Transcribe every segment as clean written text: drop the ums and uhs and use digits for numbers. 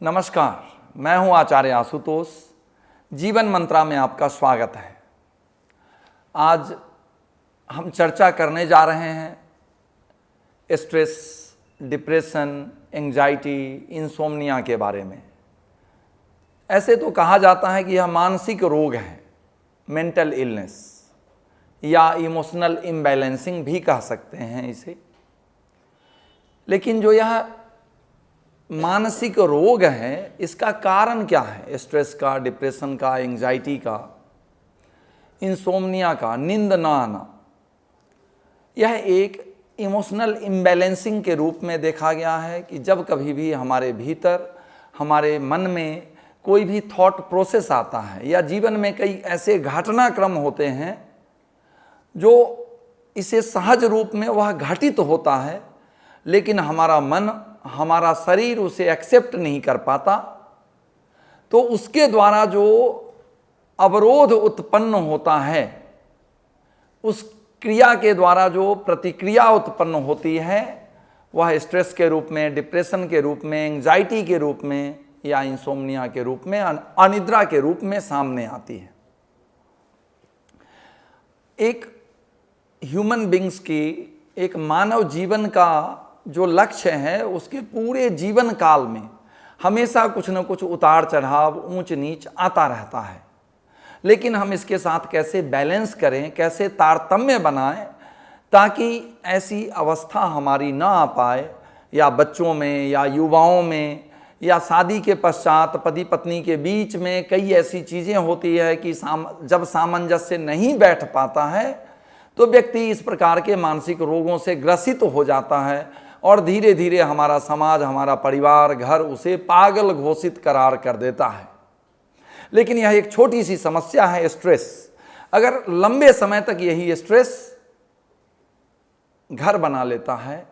नमस्कार, मैं हूं आचार्य आशुतोष। जीवन मंत्रा में आपका स्वागत है। आज हम चर्चा करने जा रहे हैं स्ट्रेस, डिप्रेशन, एंजाइटी, इंसोम्निया के बारे में। ऐसे तो कहा जाता है कि यह मानसिक रोग है, मेंटल इलनेस या इमोशनल इम्बैलेंसिंग भी कह सकते हैं इसे। लेकिन जो यह मानसिक रोग है, इसका कारण क्या है? स्ट्रेस का, डिप्रेशन का, एंजाइटी का, इंसोम्निया का, नींद ना आना, यह एक इमोशनल इम्बैलेंसिंग के रूप में देखा गया है कि जब कभी भी हमारे भीतर, हमारे मन में कोई भी थॉट प्रोसेस आता है या जीवन में कई ऐसे घटनाक्रम होते हैं जो इसे सहज रूप में वह घटित होता है, लेकिन हमारा मन, हमारा शरीर उसे एक्सेप्ट नहीं कर पाता, तो उसके द्वारा जो अवरोध उत्पन्न होता है, उस क्रिया के द्वारा जो प्रतिक्रिया उत्पन्न होती है, वह स्ट्रेस के रूप में, डिप्रेशन के रूप में, एंजाइटी के रूप में या इंसोम्निया के रूप में, अनिद्रा के रूप में सामने आती है। एक ह्यूमन बींग्स की, एक मानव जीवन का जो लक्ष्य है, उसके पूरे जीवन काल में हमेशा कुछ न कुछ उतार चढ़ाव, ऊंच नीच आता रहता है। लेकिन हम इसके साथ कैसे बैलेंस करें, कैसे तारतम्य बनाएं ताकि ऐसी अवस्था हमारी ना आ पाए, या बच्चों में, या युवाओं में, या शादी के पश्चात पति पत्नी के बीच में कई ऐसी चीज़ें होती है कि जब सामंजस्य नहीं बैठ पाता है तो व्यक्ति इस प्रकार के मानसिक रोगों से ग्रसित हो जाता है और धीरे धीरे हमारा समाज, हमारा परिवार, घर उसे पागल घोषित करार कर देता है। लेकिन यह एक छोटी सी समस्या है, स्ट्रेस। अगर लंबे समय तक यही स्ट्रेस घर बना लेता है,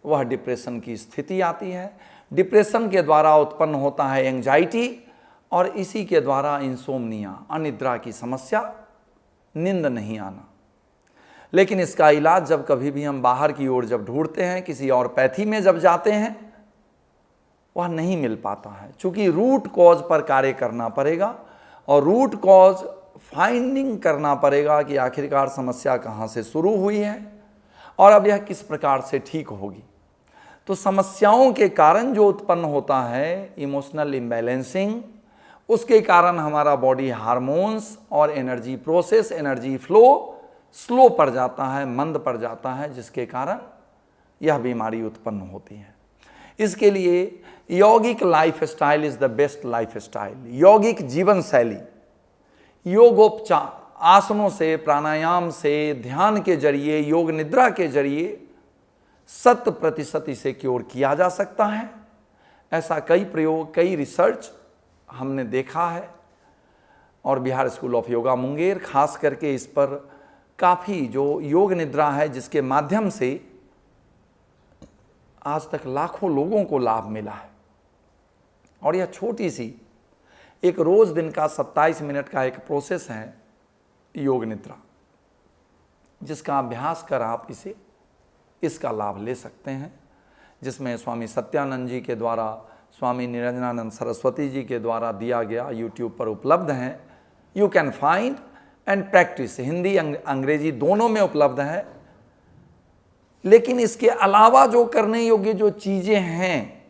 वह डिप्रेशन की स्थिति आती है। डिप्रेशन के द्वारा उत्पन्न होता है एंजाइटी, और इसी के द्वारा इंसोम्निया, अनिद्रा की समस्या, नींद नहीं आना। लेकिन इसका इलाज जब कभी भी हम बाहर की ओर जब ढूंढते हैं, किसी और पैथी में जब जाते हैं, वह नहीं मिल पाता है। चूंकि रूट कॉज पर कार्य करना पड़ेगा और रूट कॉज फाइंडिंग करना पड़ेगा कि आखिरकार समस्या कहाँ से शुरू हुई है और अब यह किस प्रकार से ठीक होगी। तो समस्याओं के कारण जो उत्पन्न होता है इमोशनल इम्बैलेंसिंग, उसके कारण हमारा बॉडी हार्मोन्स और energy process, energy flow slow पड़ जाता है, मंद पड़ जाता है, जिसके कारण यह बीमारी उत्पन्न होती है। इसके लिए यौगिक life style is the best life style. यौगिक जीवन शैली, योगोपचार, आसनों से, प्राणायाम से, ध्यान के जरिए, योग निद्रा के जरिए 100% इसे क्योर किया जा सकता है। ऐसा कई प्रयोग, कई रिसर्च हमने देखा है, और बिहार स्कूल ऑफ योगा मुंगेर खास करके इस पर काफ़ी जो योग निद्रा है, जिसके माध्यम से आज तक लाखों लोगों को लाभ मिला है। और यह छोटी सी एक रोज दिन का 27 मिनट का एक प्रोसेस है योग निद्रा, जिसका अभ्यास कर आप इसका लाभ ले सकते हैं, जिसमें स्वामी सत्यानंद जी के द्वारा, स्वामी निरंजनानंद सरस्वती जी के द्वारा दिया गया यूट्यूब पर उपलब्ध है। You can find and practice, Hindi अंग्रेजी दोनों में उपलब्ध है। लेकिन इसके अलावा जो करने योग्य जो चीज़ें हैं,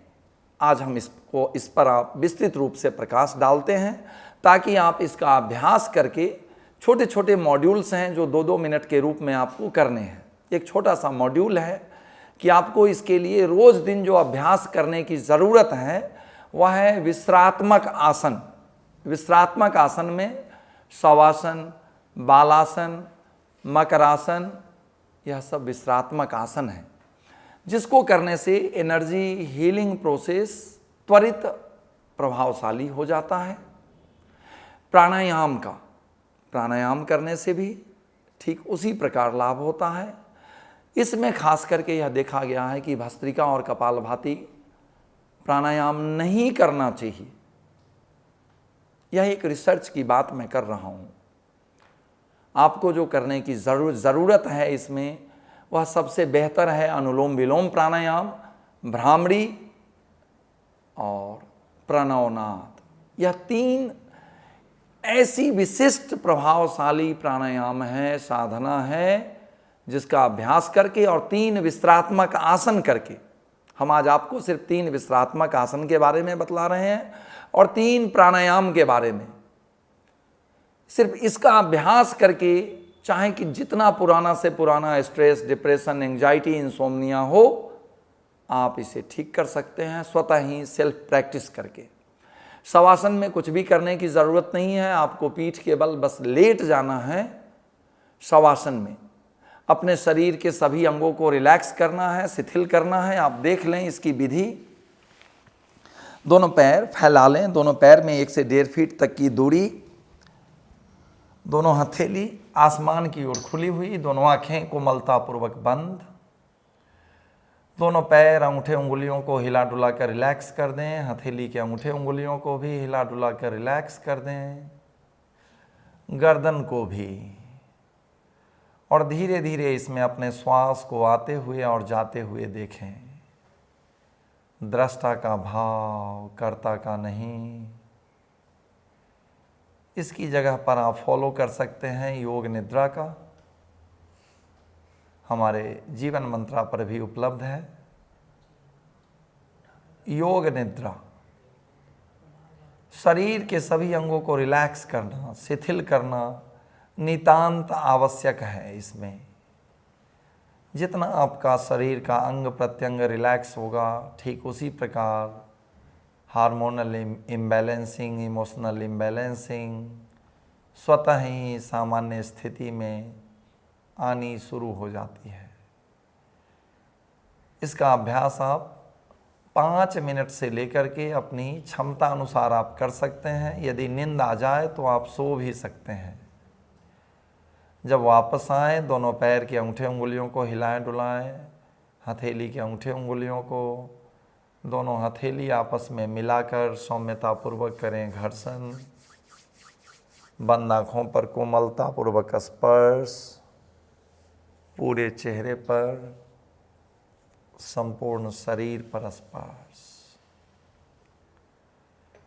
आज हम इस पर आप विस्तृत रूप से प्रकाश डालते हैं, ताकि आप इसका अभ्यास करके, छोटे छोटे मॉड्यूल्स हैं जो 2-2 मिनट के रूप में आपको करने हैं। एक छोटा सा मॉड्यूल है कि आपको इसके लिए रोज दिन जो अभ्यास करने की ज़रूरत है वह है विश्रात्मक आसन। विश्रात्मक आसन में शवासन, बालासन, मकरासन, यह सब विश्रात्मक आसन है, जिसको करने से एनर्जी हीलिंग प्रोसेस त्वरित प्रभावशाली हो जाता है। प्राणायाम करने से भी ठीक उसी प्रकार लाभ होता है। इसमें खास करके यह देखा गया है कि भस्त्रिका और कपालभाति प्राणायाम नहीं करना चाहिए। यह एक रिसर्च की बात मैं कर रहा हूँ। आपको जो करने की ज़रूरत है इसमें, वह सबसे बेहतर है अनुलोम विलोम प्राणायाम, भ्रामरी और प्रणवनाद। यह 3 ऐसी विशिष्ट प्रभावशाली प्राणायाम है, साधना है, जिसका अभ्यास करके और 3 विश्रात्मक आसन करके, हम आज आपको सिर्फ 3 विश्रात्मक आसन के बारे में बतला रहे हैं और 3 प्राणायाम के बारे में। सिर्फ इसका अभ्यास करके, चाहे कि जितना पुराना से पुराना स्ट्रेस, डिप्रेशन, एंजाइटी, इंसोम्निया हो, आप इसे ठीक कर सकते हैं स्वतः ही सेल्फ प्रैक्टिस करके। शवासन में कुछ भी करने की ज़रूरत नहीं है, आपको पीठ के बल बस लेट जाना है। शवासन में अपने शरीर के सभी अंगों को रिलैक्स करना है, शिथिल करना है। आप देख लें इसकी विधि। दोनों पैर फैला लें, दोनों पैर में 1 से 1.5 फीट तक की दूरी, दोनों हथेली आसमान की ओर खुली हुई, दोनों आंखें कोमलतापूर्वक बंद। दोनों पैर, अंगूठे उंगलियों को हिला डुला कर रिलैक्स कर दें, हथेली के अंगूठे उंगलियों को भी हिला डुला कर रिलैक्स कर दें, गर्दन को भी। और धीरे धीरे इसमें अपने श्वास को आते हुए और जाते हुए देखें। दृष्टा का भाव, कर्ता का नहीं। इसकी जगह पर आप फॉलो कर सकते हैं योग निद्रा का, हमारे जीवन मंत्रा पर भी उपलब्ध है। योग निद्रा शरीर के सभी अंगों को रिलैक्स करना, शिथिल करना नितांत आवश्यक है। इसमें जितना आपका शरीर का अंग प्रत्यंग रिलैक्स होगा, ठीक उसी प्रकार हार्मोनल इम्बैलेंसिंग, इमोशनल इम्बैलेंसिंग स्वतः ही सामान्य स्थिति में आनी शुरू हो जाती है। इसका अभ्यास आप 5 मिनट से लेकर के अपनी क्षमता अनुसार आप कर सकते हैं। यदि नींद आ जाए तो आप सो भी सकते हैं। जब वापस आए, दोनों पैर की अंगूठे उंगलियों को हिलाएं डुलाएं, हथेली के अंगूठे उंगलियों को, दोनों हथेली आपस में मिलाकर सौम्यतापूर्वक करें घर्षण। बंद आँखों पर कोमलतापूर्वक स्पर्श, पूरे चेहरे पर, संपूर्ण शरीर पर स्पर्श।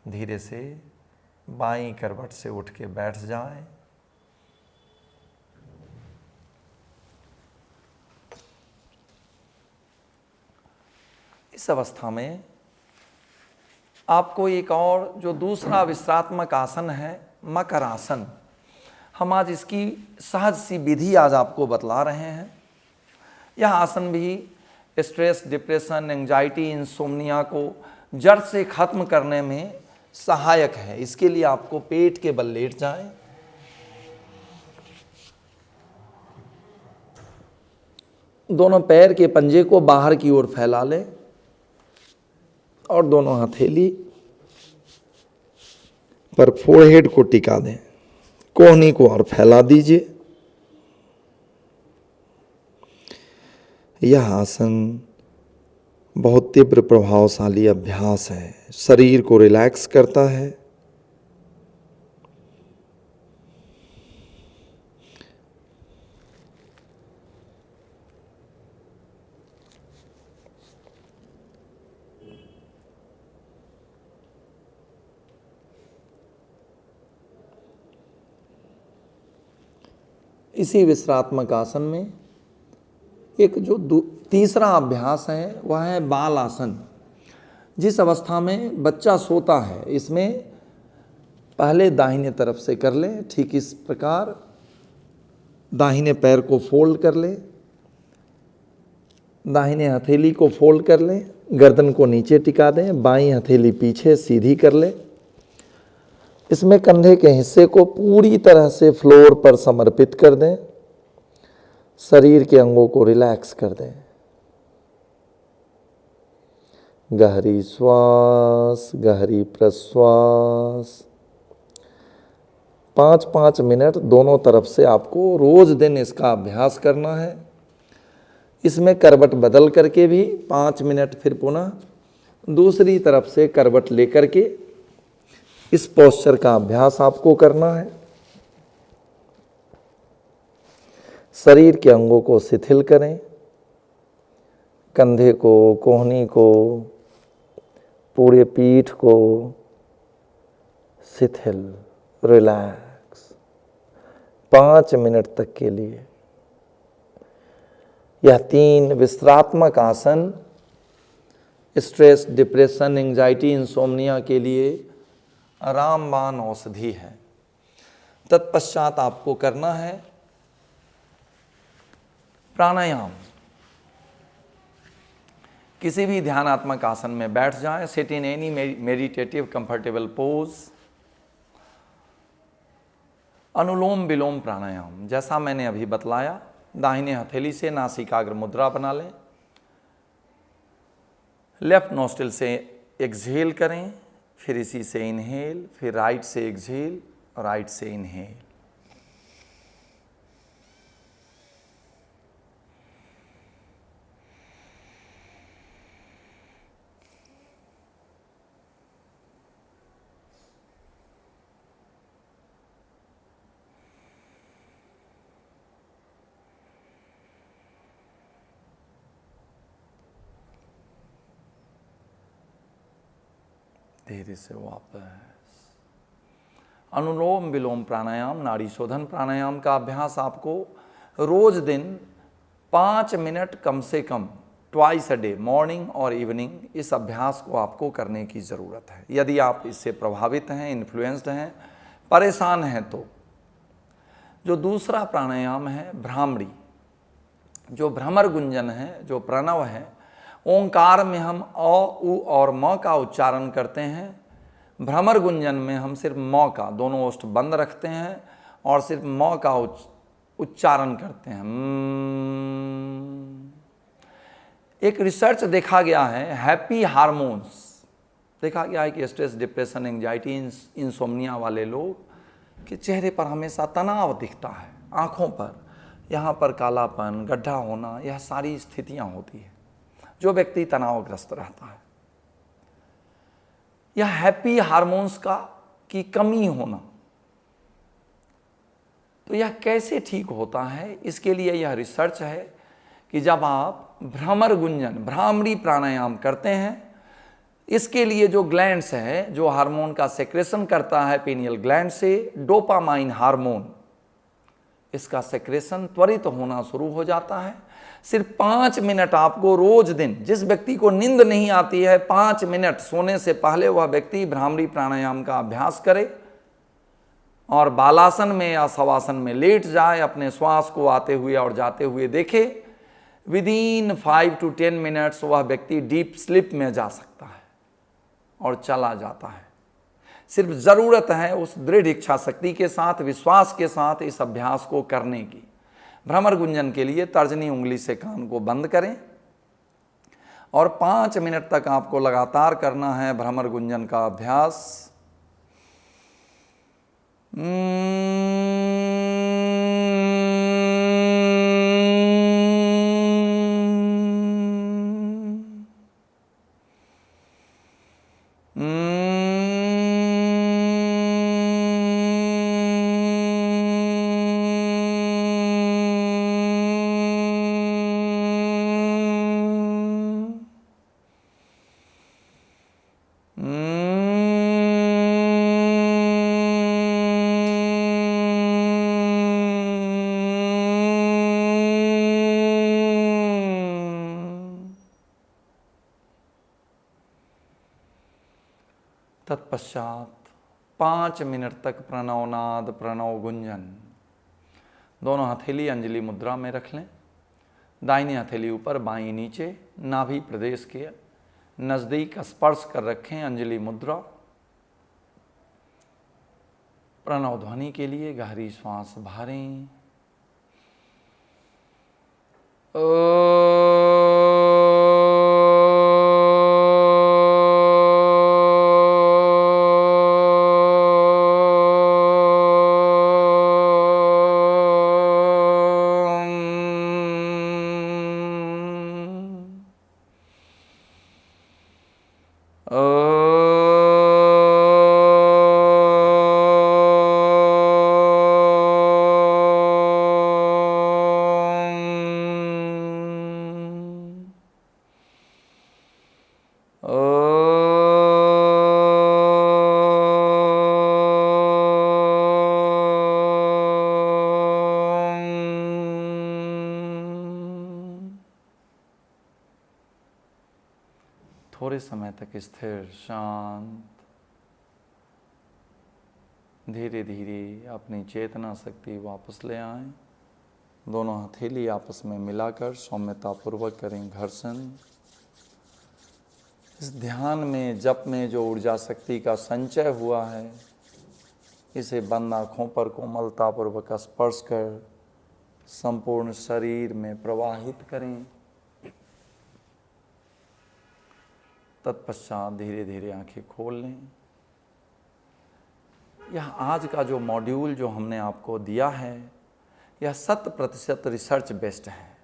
धीरे से बाईं करवट से उठ के बैठ जाएं। इस अवस्था में आपको एक और जो दूसरा विश्रात्मक आसन है, मकर आसन, हम आज इसकी सहज सी विधि आज आपको बतला रहे हैं। यह आसन भी स्ट्रेस, डिप्रेशन, एंजाइटी, इंसोम्निया को जड़ से खत्म करने में सहायक है। इसके लिए आपको पेट के बल लेट जाएं, दोनों पैर के पंजे को बाहर की ओर फैला लें और दोनों हथेली पर फोरहेड को टिका दें। कोहनी को और फैला दीजिए। यह आसन बहुत तीव्र प्रभावशाली अभ्यास है, शरीर को रिलैक्स करता है। इसी विश्रात्मक आसन में एक जो तीसरा अभ्यास है वह है बाल आसन। जिस अवस्था में बच्चा सोता है, इसमें पहले दाहिने तरफ से कर लें। ठीक इस प्रकार दाहिने पैर को फोल्ड कर लें, दाहिने हथेली को फोल्ड कर लें, गर्दन को नीचे टिका दें, बाईं हथेली पीछे सीधी कर लें। इसमें कंधे के हिस्से को पूरी तरह से फ्लोर पर समर्पित कर दें। शरीर के अंगों को रिलैक्स कर दें। गहरी श्वास, गहरी प्रश्वास। 5-5 मिनट दोनों तरफ से आपको रोज दिन इसका अभ्यास करना है। इसमें करवट बदल करके भी 5 मिनट फिर पुनः दूसरी तरफ से करवट लेकर के इस पोस्चर का अभ्यास आपको करना है। शरीर के अंगों को शिथिल करें, कंधे को, कोहनी को, पूरे पीठ को शिथिल, रिलैक्स 5 मिनट तक के लिए। यह 3 विश्रात्मक आसन स्ट्रेस, डिप्रेशन, एंजाइटी, इंसोम्निया के लिए रामबाण औषधि है। तत्पश्चात आपको करना है प्राणायाम। किसी भी ध्यानात्मक आसन में बैठ जाएं, sit in any meditative comfortable pose. अनुलोम विलोम प्राणायाम जैसा मैंने अभी बतलाया, दाहिने हथेली से नासिकाग्र मुद्रा बना लें, लेफ्ट नोस्ट्रिल से एक्सहेल करें, फिर इसी से इनहेल, फिर राइट से एक्सहेल और राइट से इनहेल। धीरे से वापस। अनुलोम विलोम प्राणायाम, नाड़ी शोधन प्राणायाम का अभ्यास आपको रोज दिन 5 मिनट कम से कम, ट्वाइस अ डे, मॉर्निंग और इवनिंग, इस अभ्यास को आपको करने की ज़रूरत है। यदि आप इससे प्रभावित हैं, इन्फ्लुएंस्ड हैं, परेशान हैं, तो जो दूसरा प्राणायाम है भ्रामरी, जो भ्रमर गुंजन है, जो प्रणव है, ओंकार में हम अ, उ और म का उच्चारण करते हैं। भ्रमर गुंजन में हम सिर्फ म का, दोनों ओष्ठ बंद रखते हैं और सिर्फ म का उच्चारण करते हैं। एक रिसर्च देखा गया है, हैप्पी हार्मोन्स, देखा गया है कि स्ट्रेस, डिप्रेशन, एंजाइटी, इंसोम्निया वाले लोग के चेहरे पर हमेशा तनाव दिखता है, आँखों पर, यहाँ पर कालापन, गड्ढा होना, यह सारी स्थितियाँ होती है जो व्यक्ति तनावग्रस्त रहता है। यह हैप्पी हार्मोन्स की कमी होना, तो यह कैसे ठीक होता है, इसके लिए यह रिसर्च है कि जब आप भ्रमर गुंजन, भ्रामरी प्राणायाम करते हैं, इसके लिए जो ग्लैंड्स है, जो हार्मोन का सेक्रेशन करता है पीनियल ग्लैंड से, डोपामाइन हार्मोन, इसका सेक्रेशन त्वरित होना शुरू हो जाता है। सिर्फ 5 मिनट आपको रोज दिन, जिस व्यक्ति को नींद नहीं आती है, 5 मिनट सोने से पहले वह व्यक्ति भ्रामरी प्राणायाम का अभ्यास करे और बालासन में या शवासन में लेट जाए, अपने श्वास को आते हुए और जाते हुए देखे। विदिन 5 to 10 मिनट्स वह व्यक्ति डीप स्लीप में जा सकता है और चला जाता है। सिर्फ ज़रूरत है उस दृढ़ इच्छा शक्ति के साथ, विश्वास के साथ इस अभ्यास को करने की। भ्रमर गुंजन के लिए तर्जनी उंगली से कान को बंद करें और 5 मिनट तक आपको लगातार करना है भ्रमर गुंजन का अभ्यास। तत्पश्चात 5 मिनट तक प्रणवनाद, प्रणव गुंजन। दोनों हथेली अंजलि मुद्रा में रख लें, दाहिनी हथेली ऊपर, बाईं नीचे, नाभि प्रदेश के नज़दीक स्पर्श कर रखें अंजलि मुद्रा। प्रणव ध्वनि के लिए गहरी श्वास भरें। थोड़े समय तक स्थिर शांत, धीरे धीरे अपनी चेतना शक्ति वापस ले आएं। दोनों हथेली आपस में मिलाकर सौम्यतापूर्वक करें घर्षण। इस ध्यान में, जप में जो ऊर्जा शक्ति का संचय हुआ है, इसे बंद आँखों पर कोमलतापूर्वक स्पर्श कर संपूर्ण शरीर में प्रवाहित करें। तत्पश्चात धीरे धीरे आंखें खोल लें। यह आज का जो मॉड्यूल जो हमने आपको दिया है, यह 100% रिसर्च बेस्ड है।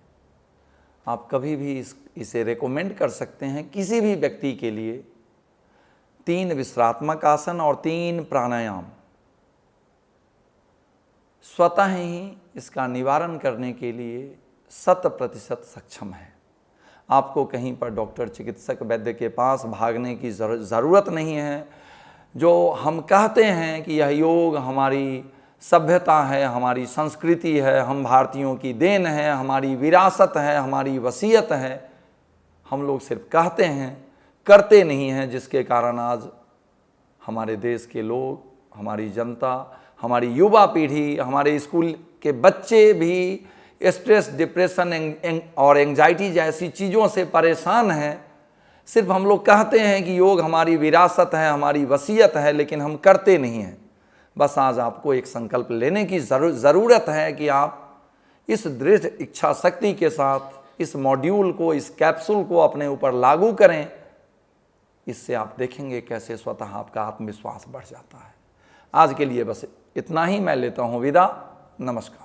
आप कभी भी इसे रेकमेंड कर सकते हैं किसी भी व्यक्ति के लिए। 3 विश्रात्मक आसन और 3 प्राणायाम स्वतः ही इसका निवारण करने के लिए 100% सक्षम है। आपको कहीं पर डॉक्टर, चिकित्सक, वैद्य के पास भागने की ज़रूरत नहीं है। जो हम कहते हैं कि यह योग हमारी सभ्यता है, हमारी संस्कृति है, हम भारतीयों की देन है, हमारी विरासत है, हमारी वसीयत है, हम लोग सिर्फ कहते हैं, करते नहीं हैं, जिसके कारण आज हमारे देश के लोग, हमारी जनता, हमारी युवा पीढ़ी, हमारे स्कूल के बच्चे भी स्ट्रेस, डिप्रेशन और एंजाइटी जैसी चीज़ों से परेशान हैं। सिर्फ हम लोग कहते हैं कि योग हमारी विरासत है, हमारी वसीयत है, लेकिन हम करते नहीं हैं। बस आज आपको एक संकल्प लेने की ज़रूरत है कि आप इस दृढ़ इच्छा शक्ति के साथ इस मॉड्यूल को, इस कैप्सूल को अपने ऊपर लागू करें। इससे आप देखेंगे कैसे स्वतः आपका आत्मविश्वास बढ़ जाता है। आज के लिए बस इतना ही मैं लेता हूँ विदा। नमस्कार।